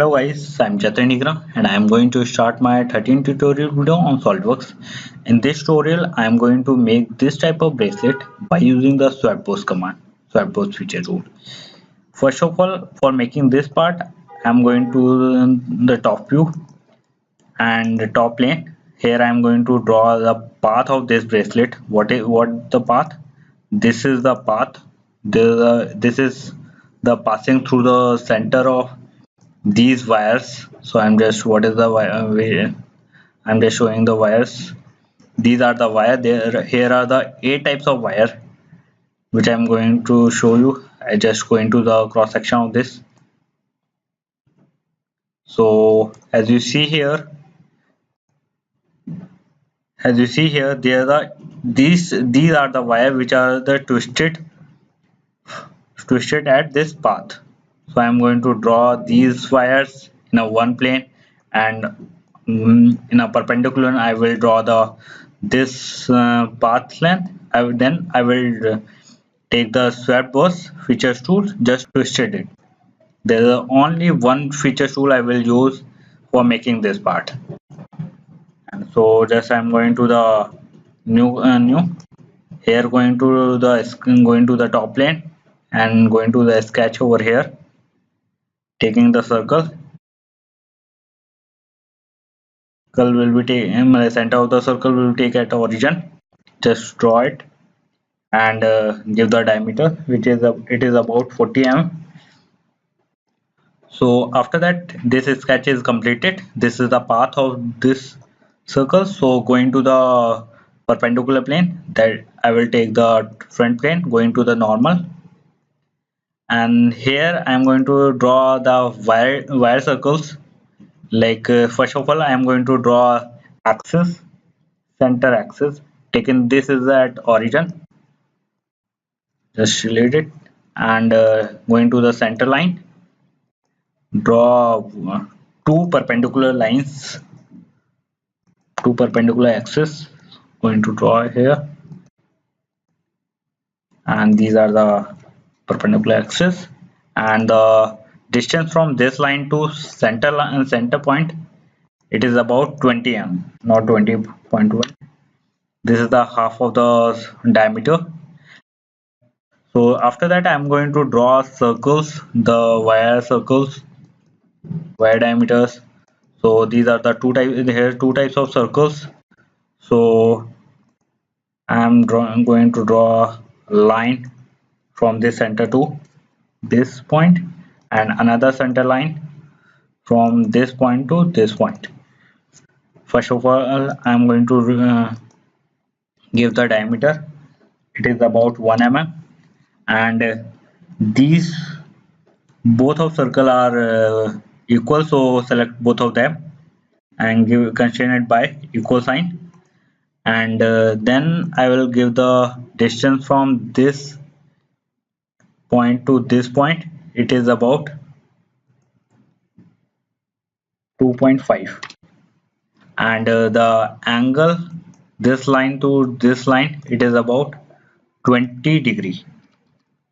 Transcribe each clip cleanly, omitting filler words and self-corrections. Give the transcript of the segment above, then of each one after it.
Hello guys, I'm Chatrandigra and I am going to start my 13 tutorial video on Solidworks. In this tutorial, I am going to make this type of bracelet by using the swap pose command, swap pose feature tool. First of all, for making this part, I am going to the top view and the top plane. Here I am going to draw the path of this bracelet. What the path? This is the path. This is the passing through the center of these wires. So I'm just what is the wire? I'm just showing the wires. These are the wire. Here are the 8 types of wire which I'm going to show you. I just go into the cross section of this. So as you see here, there are these are the wire which are the twisted at this path. So I'm going to draw these wires in a one plane, and in a perpendicular I will draw this path length. I will take the swap pose features tool, just twisted it. There is only one feature tool I will use for making this part. And so just I'm going to the new here, going to the top plane and going to the sketch over here, taking the circle will be taken, the center of the circle will be take at origin. Just draw it and give the diameter, which is it is about 40 mm. So after that, this sketch is completed. This is the path of this circle. So going to the perpendicular plane, that I will take the front plane, going to the normal, and here I am going to draw the wire circles. Like first of all, I am going to draw axis, center axis, taken this is at origin, just select it, and going to the center line, draw two perpendicular lines, two perpendicular axes, going to draw here, and these are the perpendicular axis, and the distance from this line to center point, it is about 20 mm, not 20.1. This is the half of the diameter. So after that, I'm going to draw circles, the wire circles, wire diameters. So these are the two types of circles. So going to draw a line from this center to this point, and another center line from this point to this point. First of all, I'm going to give the diameter. It is about 1 mm, and these both of circle are equal, so select both of them and constrain it by equal sign, and then I will give the distance from this point to this point. It is about 2.5, and the angle this line to this line, it is about 20 degree.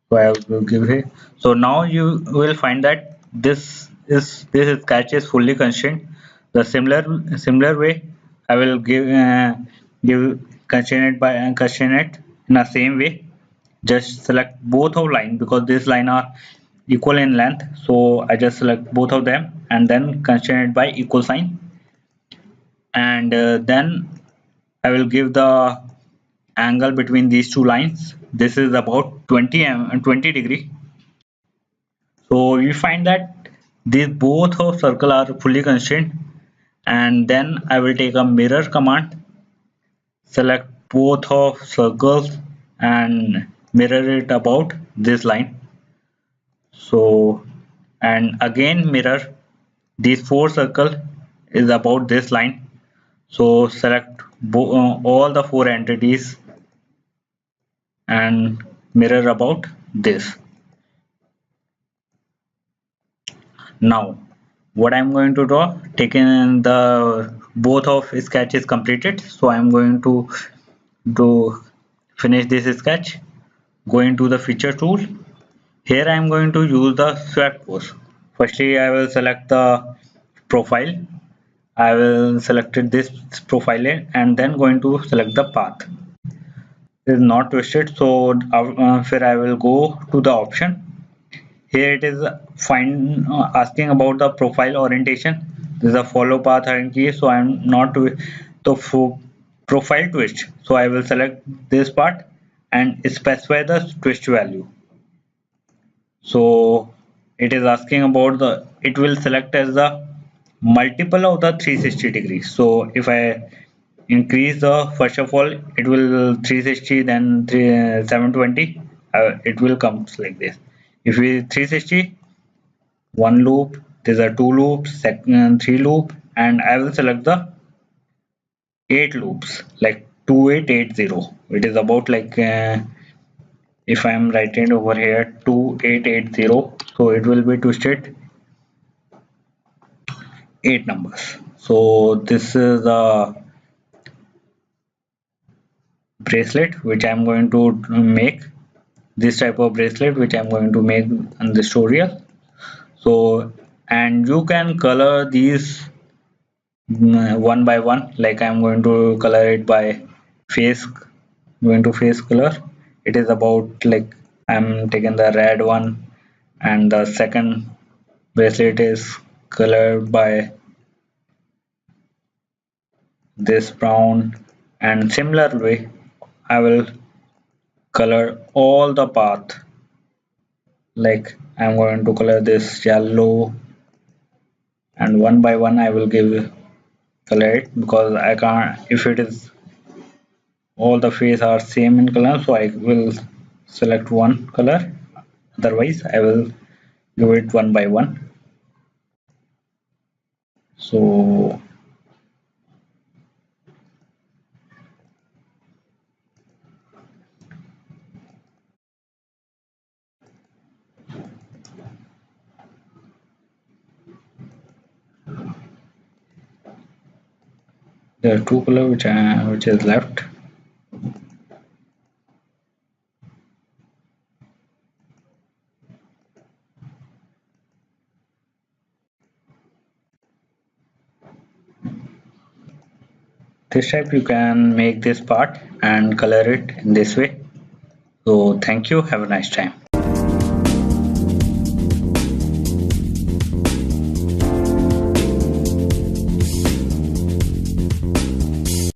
So I will give it. So now you will find that this sketch is fully constrained. The similar way I will give constrain it in the same way. Just select both of line, because this line are equal in length. So I just select both of them and then constrain it by equal sign, and then I will give the angle between these two lines. This is about 20 degree. So we find that these both of circle are fully constrained, and then I will take a mirror command, select both of circles and mirror it about this line. So, and again mirror these 4 circle is about this line. So select all the 4 entities and mirror about this. Now what I'm going to draw, taken the both of sketches completed, so I'm going to finish this sketch. Going to the feature tool, here I'm going to use the swap pose. Firstly, I will select the profile. I will select this profile and then going to select the path. It is not twisted, so here I will go to the option. Here it is find asking about the profile orientation. This is a follow path hierarchy, so I am not the profile twist. So I will select this part and specify the twist value. So it is asking about the, it will select as the multiple of the 360 degrees. So if I increase the, first of all it will 360, then 720, it will come like this. If we 360, one loop, these are two loops, second three loop, and I will select the eight loops like 2880. It is about like if I am writing over here 2880, so it will be twisted eight numbers. So this is the bracelet which I'm going to make, this type of bracelet which I'm going to make in this tutorial. So and you can color these one by one, like I'm going to color it by face, going to face color. It is about like I'm taking the red one, and the second bracelet is colored by this brown, and similar way I will color all the path, like I'm going to color this yellow, and one by one I will give color it, because I can't, if it is all the face are same in color, so I will select one color, otherwise I will give it one by one. So there are two color which is left. This type you can make this part and color it in this way. So thank you, have a nice time.